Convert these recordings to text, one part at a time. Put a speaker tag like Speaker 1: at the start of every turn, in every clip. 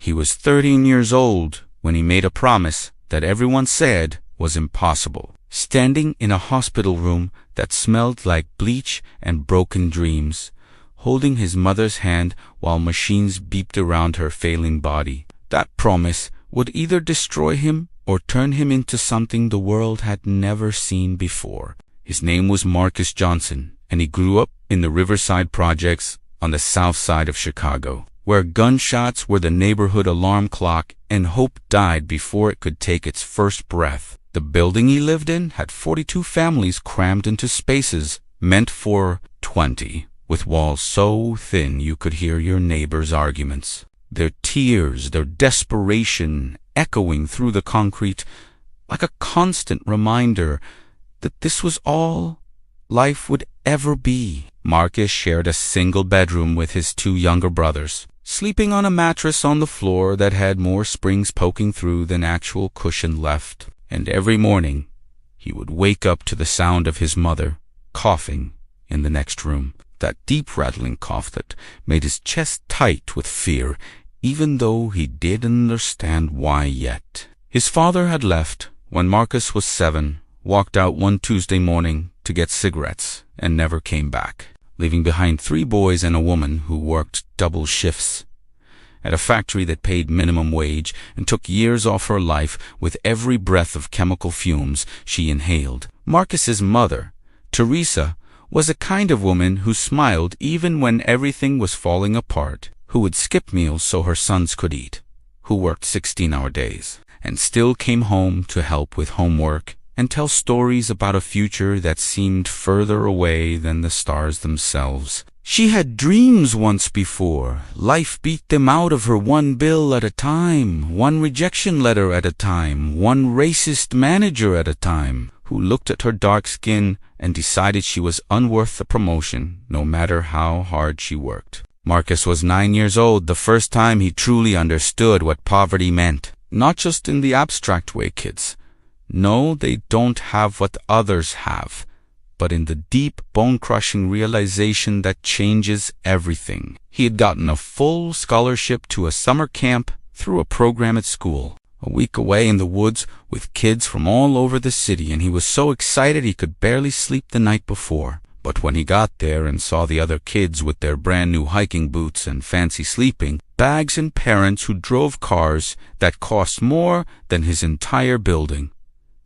Speaker 1: He was 13 years old when he made a promise that everyone said was impossible. Standing in a hospital room that smelled like bleach and broken dreams, holding his mother's hand while machines beeped around her failing body. That promise would either destroy him or turn him into something the world had never seen before. His name was Marcus Johnson, and he grew up in the Riverside Projects on the south side of Chicago, where gunshots were the neighborhood alarm clock and hope died before it could take its first breath. The building he lived in had 42 families crammed into spaces meant for 20, with walls so thin you could hear your neighbors' arguments. Their tears, their desperation echoing through the concrete like a constant reminder that this was all life would ever be. Marcus shared a single bedroom with his 2 younger brothers, sleeping on a mattress on the floor that had more springs poking through than actual cushion left. And every morning he would wake up to the sound of his mother coughing in the next room, that deep rattling cough that made his chest tight with fear, even though he didn't understand why yet. His father had left when Marcus was 7, walked out one Tuesday morning to get cigarettes, and never came back, leaving behind 3 boys and a woman who worked double shifts at a factory that paid minimum wage and took years off her life with every breath of chemical fumes she inhaled. Marcus's mother, Teresa, was a kind of woman who smiled even when everything was falling apart, who would skip meals so her sons could eat, who worked 16-hour days, and still came home to help with homework and tell stories about a future that seemed further away than the stars themselves. She had dreams once before. Life beat them out of her one bill at a time, one rejection letter at a time, one racist manager at a time, who looked at her dark skin and decided she was unworth the promotion, no matter how hard she worked. Marcus was 9 years old the first time he truly understood what poverty meant. Not just in the abstract way, kids. No, they don't have what others have, but in the deep, bone-crushing realization that changes everything. He had gotten a full scholarship to a summer camp through a program at school, a week away in the woods with kids from all over the city, and he was so excited he could barely sleep the night before. But when he got there and saw the other kids with their brand-new hiking boots and fancy sleeping bags and parents who drove cars that cost more than his entire building,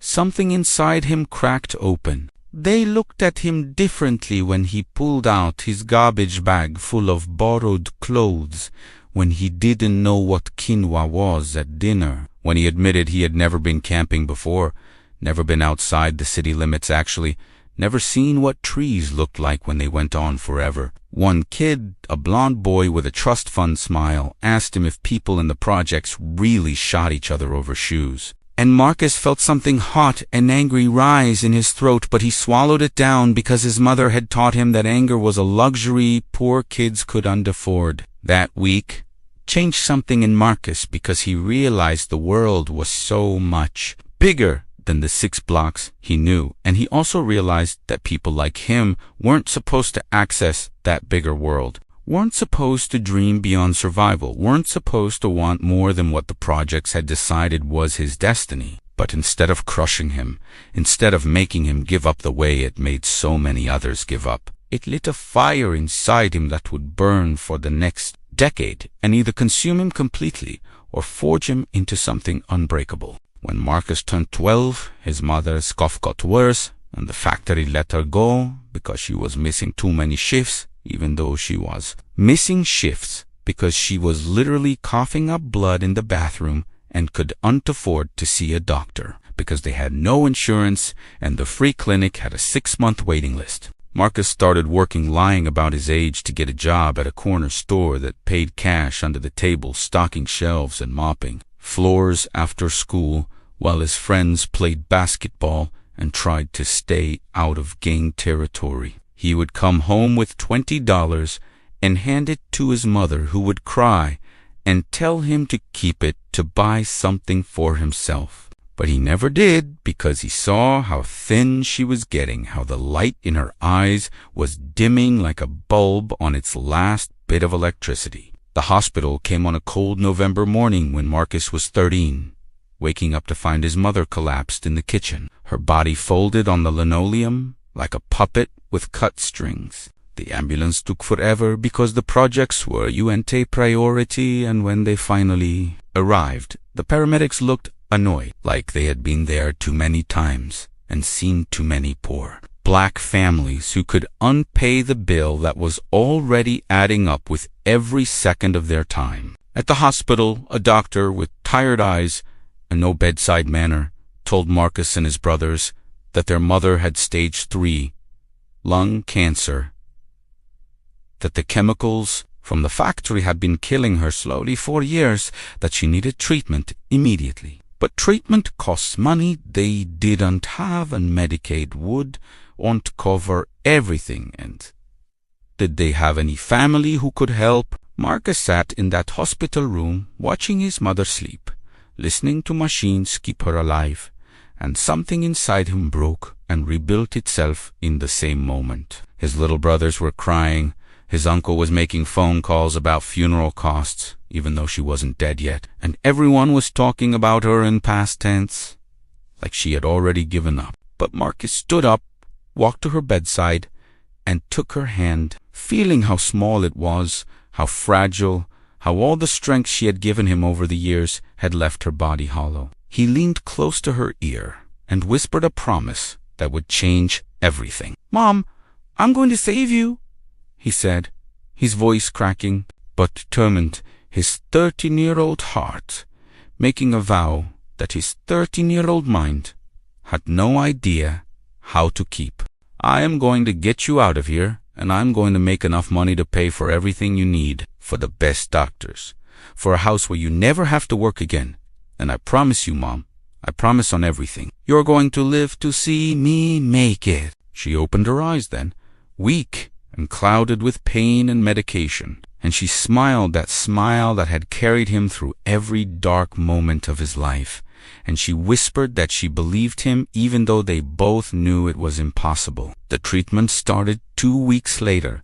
Speaker 1: something inside him cracked open. They looked at him differently when he pulled out his garbage bag full of borrowed clothes, when he didn't know what quinoa was at dinner, when he admitted he had never been camping before, never been outside the city limits actually, never seen what trees looked like when they went on forever. One kid, a blond boy with a trust fund smile, asked him if people in the projects really shot each other over shoes. And Marcus felt something hot and angry rise in his throat, but he swallowed it down because his mother had taught him that anger was a luxury poor kids couldn't afford. That week changed something in Marcus because he realized the world was so much bigger than the 6 blocks he knew, and he also realized that people like him weren't supposed to access that bigger world, weren't supposed to dream beyond survival, weren't supposed to want more than what the projects had decided was his destiny. But instead of crushing him, instead of making him give up the way it made so many others give up, it lit a fire inside him that would burn for the next decade and either consume him completely or forge him into something unbreakable. When Marcus turned 12, his mother's cough got worse, and the factory let her go because she was missing too many shifts, even though she was missing shifts because she was literally coughing up blood in the bathroom and couldn't afford to see a doctor because they had no insurance and the free clinic had a 6-month waiting list. Marcus started working lying about his age to get a job at a corner store that paid cash under the table, stocking shelves and mopping floors after school while his friends played basketball and tried to stay out of gang territory. He would come home with $20 and hand it to his mother, who would cry and tell him to keep it to buy something for himself. But he never did because he saw how thin she was getting, how the light in her eyes was dimming like a bulb on its last bit of electricity. The The hospital came on a cold November morning when Marcus was 13, waking up to find his mother collapsed in the kitchen, her body folded on the linoleum like a puppet with cut strings. The ambulance took forever because the projects were UNT priority, and when they finally arrived, the paramedics looked annoyed, like they had been there too many times and seen too many poor Black families who could unpay the bill that was already adding up with every second of their time. At the hospital, a doctor with tired eyes and no bedside manner told Marcus and his brothers that their mother had stage 3 lung cancer, that the chemicals from the factory had been killing her slowly for years, that she needed treatment immediately. But treatment costs money they didn't have, and Medicaid won't cover everything. And did they have any family who could help? Marcus sat in that hospital room watching his mother sleep, listening to machines keep her alive, and something inside him broke and rebuilt itself in the same moment. His little brothers were crying. His uncle was making phone calls about funeral costs, even though she wasn't dead yet, and everyone was talking about her in past tense, like she had already given up. But Marcus stood up, walked to her bedside, and took her hand, feeling how small it was, how fragile, how all the strength she had given him over the years had left her body hollow. He leaned close to her ear and whispered a promise that would change everything. "Mom, I'm going to save you," he said, his voice cracking but determined, his 13-year-old heart making a vow that his 13-year-old mind had no idea how to keep. "I am going to get you out of here, and I'm going to make enough money to pay for everything you need, for the best doctors, for a house where you never have to work again. And I promise you, Mom, I promise on everything, you're going to live to see me make it." She opened her eyes then, weak and clouded with pain and medication, and she smiled that smile that had carried him through every dark moment of his life, and she whispered that she believed him even though they both knew it was impossible. The treatment started 2 weeks later,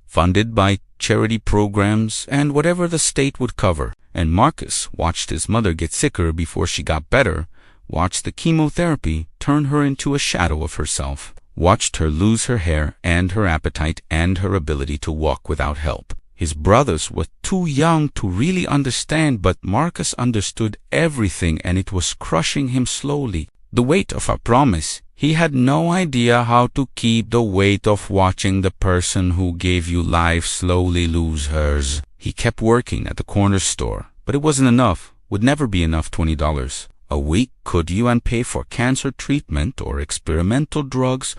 Speaker 1: funded by charity programs and whatever the state would cover, and Marcus watched his mother get sicker before she got better, watched the chemotherapy turn her into a shadow of herself, watched her lose her hair and her appetite and her ability to walk without help. His brothers were too young to really understand, but Marcus understood everything, and it was crushing him slowly. The weight of a promise. He had no idea how to keep the weight of watching the person who gave you life slowly lose hers. He kept working at the corner store, but it wasn't enough, would never be enough. $20 a week could you and pay for cancer treatment or experimental drugs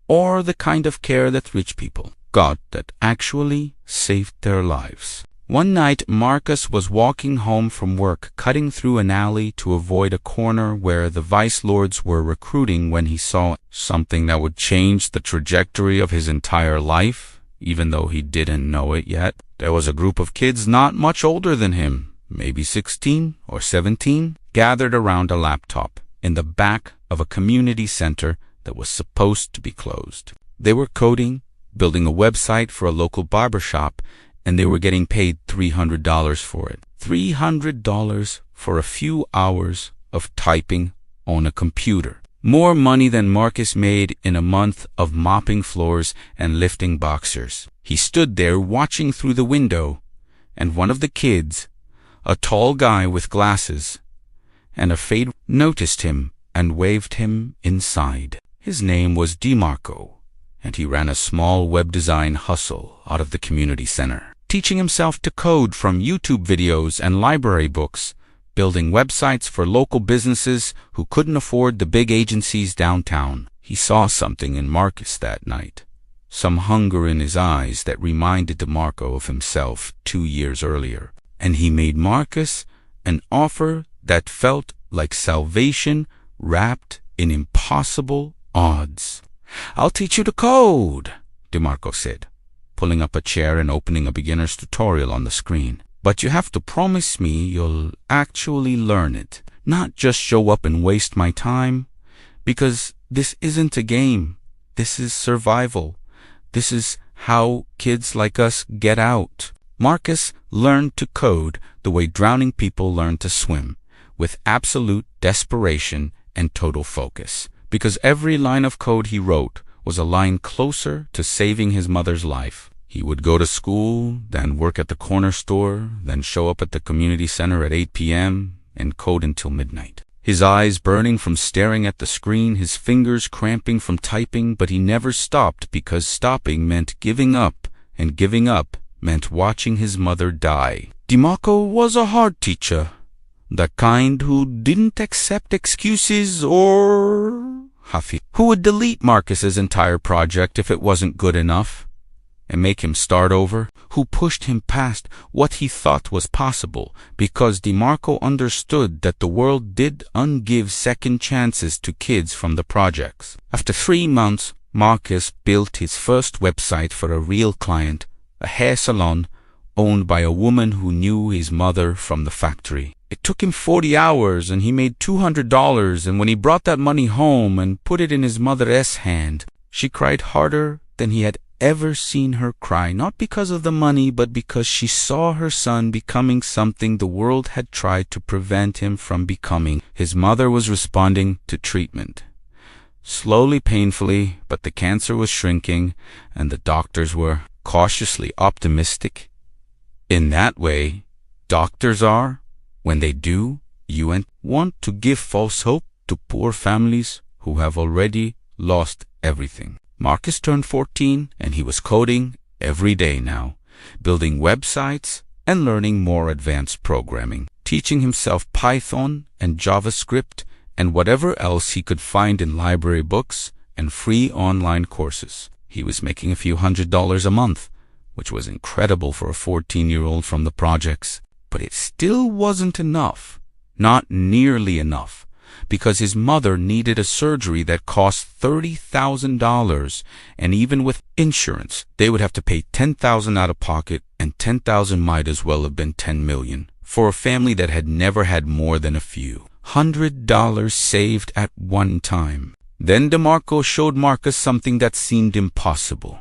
Speaker 1: or the kind of care that rich people got that actually saved their lives. One night, Marcus was walking home from work, cutting through an alley to avoid a corner where the vice lords were recruiting, when he saw something that would change the trajectory of his entire life, even though he didn't know it yet. There was a group of kids not much older than him, maybe 16 or 17, gathered around a laptop in the back of a community center that was supposed to be closed. They were coding, building a website for a local barbershop, and they were getting paid $300 for it. $300 for a few hours of typing on a computer. More money than Marcus made in a month of mopping floors and lifting boxers. He stood there watching through the window, and one of the kids, a tall guy with glasses and a fade, noticed him and waved him inside. His name was DeMarco, and he ran a small web design hustle out of the community center, teaching himself to code from YouTube videos and library books, building websites for local businesses who couldn't afford the big agencies downtown. He saw something in Marcus that night, some hunger in his eyes that reminded DeMarco of himself 2 years earlier, and he made Marcus an offer that felt like salvation wrapped in impossible odds. "I'll teach you to code," DeMarco said, pulling up a chair and opening a beginner's tutorial on the screen. "But you have to promise me you'll actually learn it, not just show up and waste my time, because this isn't a game. This is survival. This is how kids like us get out." Marcus learned to code the way drowning people learn to swim, with absolute desperation and total focus, because every line of code he wrote was a line closer to saving his mother's life. He would go to school, then work at the corner store, then show up at the community center at 8 p.m. and code until midnight. His eyes burning from staring at the screen, his fingers cramping from typing, but he never stopped because stopping meant giving up, and giving up meant watching his mother die. DeMarco was a hard teacher, the kind who didn't accept excuses or huffy, who would delete Marcus's entire project if it wasn't good enough and make him start over, who pushed him past what he thought was possible because DeMarco understood that the world did ungive second chances to kids from the projects. After 3 months, Marcus built his first website for a real client, a hair salon owned by a woman who knew his mother from the factory. It took him 40 hours and he made $200, and when he brought that money home and put it in his mother's hand, she cried harder than he had ever seen her cry, not because of the money, but because she saw her son becoming something the world had tried to prevent him from becoming. His mother was responding to treatment. Slowly, painfully, but the cancer was shrinking, and the doctors were cautiously optimistic. In that way, doctors are, when they do, you want to give false hope to poor families who have already lost everything. Marcus turned 14 and he was coding every day now, building websites and learning more advanced programming, teaching himself Python and JavaScript and whatever else he could find in library books and free online courses. He was making a few $100s a month, which was incredible for a 14-year-old from the projects. But it still wasn't enough, not nearly enough, because his mother needed a surgery that cost $30,000, and even with insurance, they would have to pay $10,000 out of pocket, and $10,000 might as well have been $10 million, for a family that had never had more than a few $100 saved at one time. Then DeMarco showed Marcus something that seemed impossible.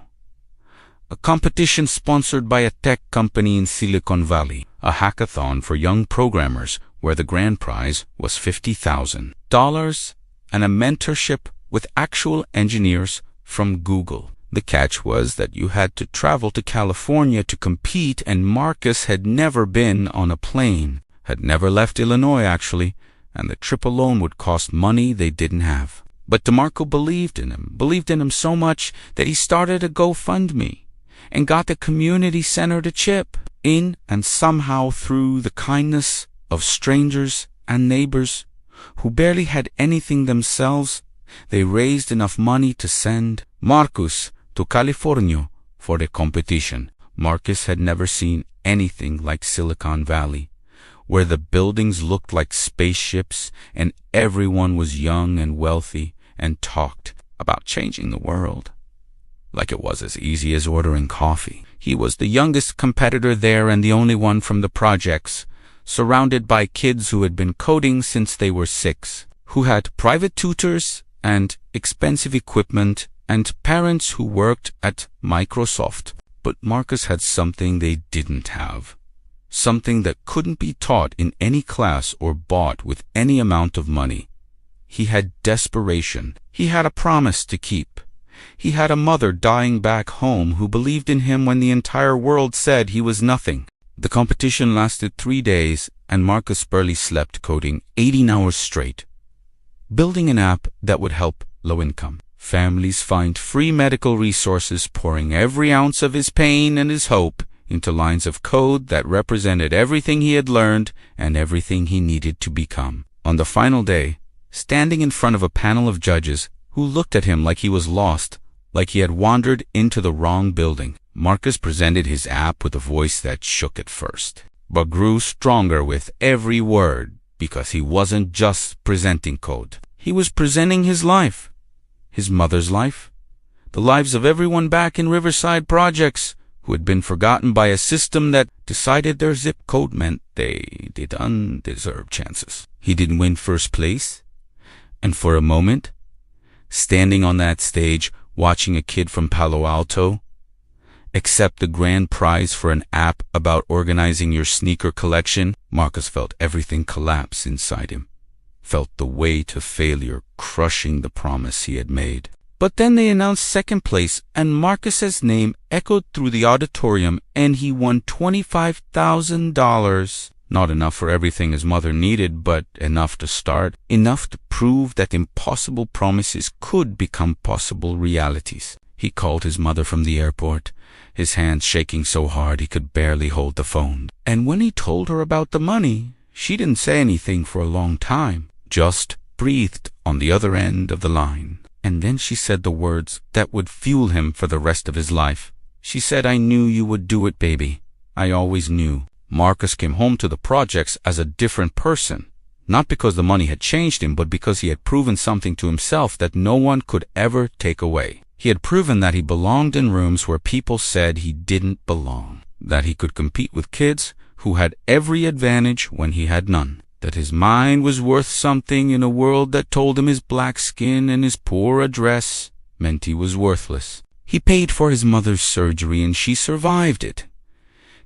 Speaker 1: A competition sponsored by a tech company in Silicon Valley, a hackathon for young programmers where the grand prize was $50,000 and a mentorship with actual engineers from Google. The catch was that you had to travel to California to compete, and Marcus had never been on a plane, had never left Illinois actually, and the trip alone would cost money they didn't have. But DeMarco believed in him so much that he started a GoFundMe and got the community center to chip in, and somehow through the kindness of strangers and neighbors who barely had anything themselves, they raised enough money to send Marcus to California for the competition. Marcus had never seen anything like Silicon Valley, where the buildings looked like spaceships and everyone was young and wealthy and talked about changing the world like it was as easy as ordering coffee. He was the youngest competitor there and the only one from the projects, surrounded by kids who had been coding since they were 6, who had private tutors and expensive equipment, and parents who worked at Microsoft. But Marcus had something they didn't have, something that couldn't be taught in any class or bought with any amount of money. He had desperation. He had a promise to keep. He had a mother dying back home who believed in him when the entire world said he was nothing. The competition lasted 3 days, and Marcus barely slept coding 18 hours straight, building an app that would help low-income families find free medical resources, pouring every ounce of his pain and his hope into lines of code that represented everything he had learned and everything he needed to become. On the final day, standing in front of a panel of judges who looked at him like he was lost, like he had wandered into the wrong building, Marcus presented his app with a voice that shook at first, but grew stronger with every word, because he wasn't just presenting code. He was presenting his life, his mother's life, the lives of everyone back in Riverside projects who had been forgotten by a system that decided their zip code meant they did undeserved chances. He didn't win first place, and for a moment, standing on that stage, watching a kid from Palo Alto, accept the grand prize for an app about organizing your sneaker collection. Marcus felt everything collapse inside him, felt the weight of failure crushing the promise he had made. But then they announced second place, and Marcus's name echoed through the auditorium, and he won $25,000. Not enough for everything his mother needed, but enough to start, enough to prove that impossible promises could become possible realities. He called his mother from the airport, his hands shaking so hard he could barely hold the phone. And when he told her about the money, she didn't say anything for a long time, just breathed on the other end of the line. And then she said the words that would fuel him for the rest of his life. She said, "I knew you would do it, baby. I always knew." Marcus came home to the projects as a different person, not because the money had changed him, but because he had proven something to himself that no one could ever take away. He had proven that he belonged in rooms where people said he didn't belong, that he could compete with kids who had every advantage when he had none, that his mind was worth something in a world that told him his black skin and his poor address meant he was worthless. He paid for his mother's surgery, and she survived it.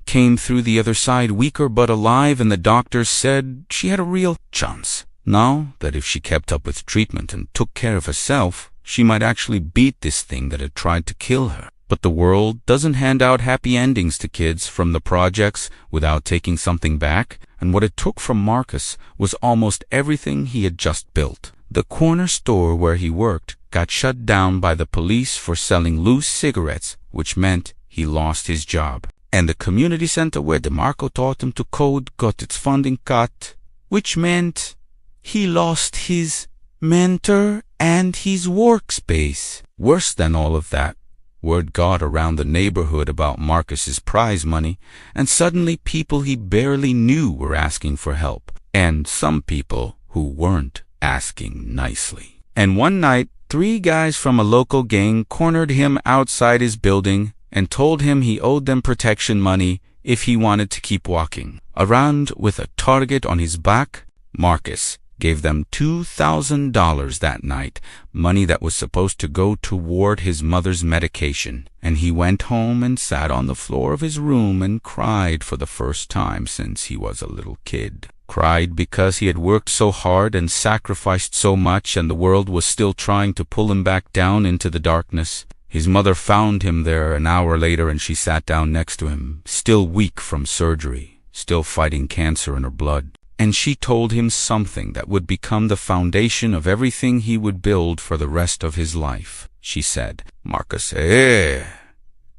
Speaker 1: Came through the other side weaker but alive, and the doctors said she had a real chance. Now that if she kept up with treatment and took care of herself, she might actually beat this thing that had tried to kill her. But the world doesn't hand out happy endings to kids from the projects without taking something back, and what it took from Marcus was almost everything he had just built. The corner store where he worked got shut down by the police for selling loose cigarettes, which meant he lost his job. And the community center where DeMarco taught him to code got its funding cut, which meant he lost his mentor and his workspace. Worse than all of that, word got around the neighborhood about Marcus's prize money, and suddenly people he barely knew were asking for help, and some people who weren't asking nicely. And one night, 3 guys from a local gang cornered him outside his building and told him he owed them protection money if he wanted to keep walking around with a target on his back. Marcus gave them $2,000 that night, money that was supposed to go toward his mother's medication, and he went home and sat on the floor of his room and cried for the first time since he was a little kid. Cried because he had worked so hard and sacrificed so much, and the world was still trying to pull him back down into the darkness. His mother found him there an hour later, and she sat down next to him, still weak from surgery, still fighting cancer in her blood. And she told him something that would become the foundation of everything he would build for the rest of his life. She said, "Marcus,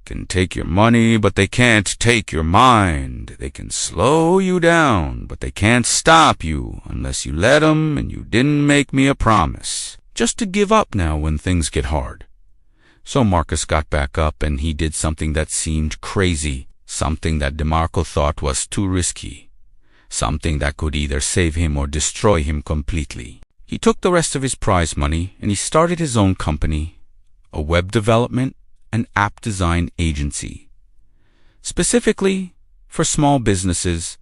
Speaker 1: can take your money, but they can't take your mind. They can slow you down, but they can't stop you unless you let them, and you didn't make me a promise. Just to give up now when things get hard." So Marcus got back up, and he did something that seemed crazy, something that DeMarco thought was too risky, something that could either save him or destroy him completely. He took the rest of his prize money, and he started his own company, a web development and app design agency, specifically for small businesses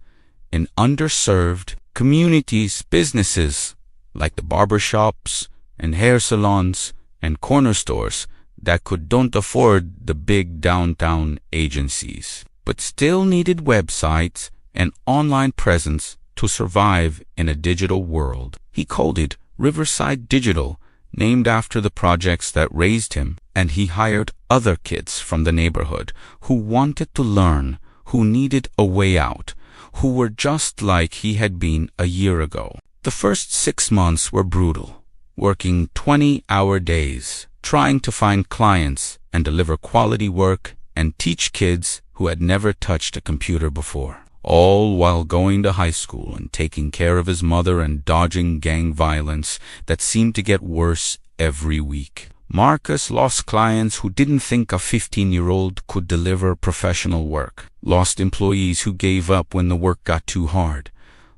Speaker 1: in underserved communities, businesses like the barbershops and hair salons and corner stores that don't afford the big downtown agencies, but still needed websites and online presence to survive in a digital world. He called it Riverside Digital, named after the projects that raised him, and he hired other kids from the neighborhood who wanted to learn, who needed a way out, who were just like he had been a year ago. The first 6 months were brutal, working 20-hour days, trying to find clients and deliver quality work and teach kids who had never touched a computer before, all while going to high school and taking care of his mother and dodging gang violence that seemed to get worse every week. Marcus lost clients who didn't think a 15-year-old could deliver professional work, lost employees who gave up when the work got too hard,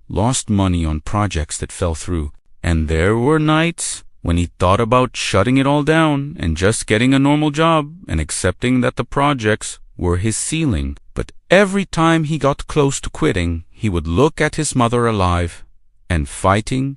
Speaker 1: lost money on projects that fell through, and there were nights when he thought about shutting it all down and just getting a normal job and accepting that the projects were his ceiling. But every time he got close to quitting, he would look at his mother alive and fighting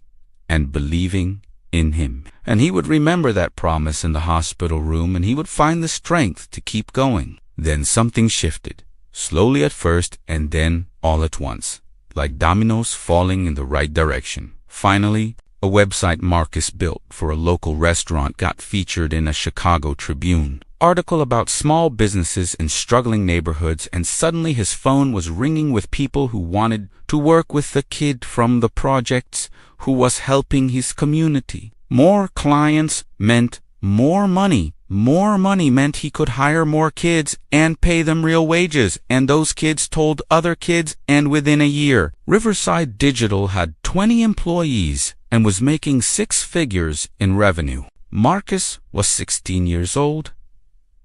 Speaker 1: and believing in him. And he would remember that promise in the hospital room, and he would find the strength to keep going. Then something shifted, slowly at first and then all at once, like dominoes falling in the right direction. Finally, a website Marcus built for a local restaurant got featured in a Chicago Tribune article about small businesses in struggling neighborhoods, and suddenly his phone was ringing with people who wanted to work with the kid from the projects who was helping his community. More clients meant more money. More money meant he could hire more kids and pay them real wages, and those kids told other kids, and within a year, Riverside Digital had 20 employees and was making 6 figures in revenue. Marcus was 16 years old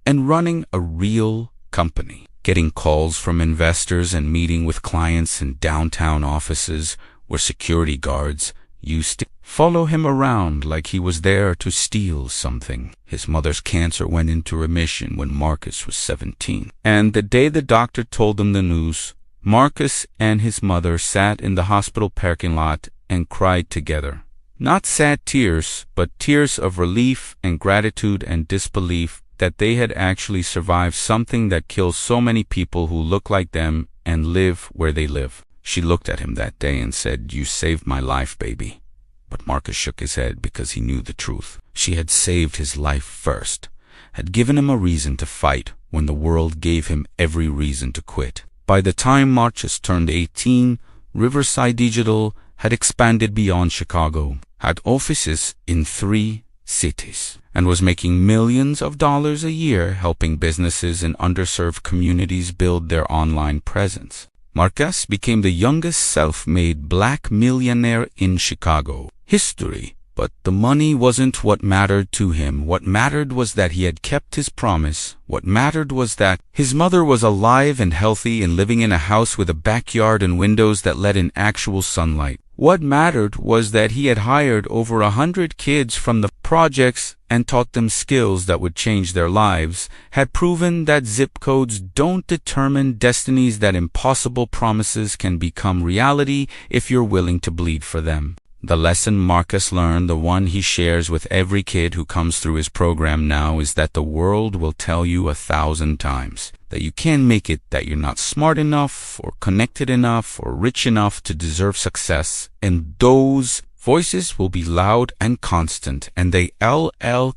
Speaker 1: and running a real company, getting calls from investors and meeting with clients in downtown offices where security guards used to follow him around like he was there to steal something. His mother's cancer went into remission when Marcus was 17. And the day the doctor told him the news, Marcus and his mother sat in the hospital parking lot and cried together. Not sad tears, but tears of relief and gratitude and disbelief that they had actually survived something that kills so many people who look like them and live where they live. She looked at him that day and said, "You saved my life, baby." But Marcus shook his head because he knew the truth. She had saved his life first, had given him a reason to fight when the world gave him every reason to quit. By the time Marcus turned 18, Riverside Digital had expanded beyond Chicago, had offices in 3 cities, and was making millions of dollars a year helping businesses in underserved communities build their online presence. Marcus became the youngest self-made black millionaire in Chicago history. But the money wasn't what mattered to him. What mattered was that he had kept his promise. What mattered was that his mother was alive and healthy and living in a house with a backyard and windows that let in actual sunlight. What mattered was that he had hired over 100 kids from the projects and taught them skills that would change their lives, had proven that zip codes don't determine destinies, that impossible promises can become reality if you're willing to bleed for them. The lesson Marcus learned, the one he shares with every kid who comes through his program now, is that the world will tell you 1,000 times that you can't make it, that you're not smart enough or connected enough or rich enough to deserve success. And those voices will be loud and constant, and they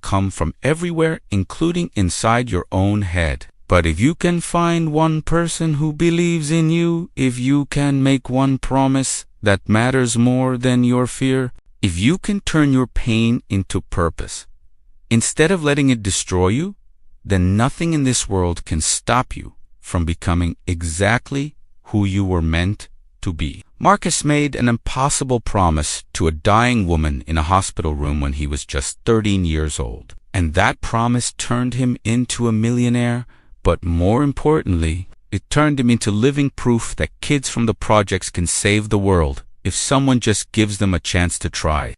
Speaker 1: come from everywhere, including inside your own head. But if you can find one person who believes in you, if you can make one promise that matters more than your fear, if you can turn your pain into purpose, instead of letting it destroy you, then nothing in this world can stop you from becoming exactly who you were meant to be. Marcus made an impossible promise to a dying woman in a hospital room when he was just 13 years old. And that promise turned him into a millionaire, but more importantly, it turned him into living proof that kids from the projects can save the world if someone just gives them a chance to try.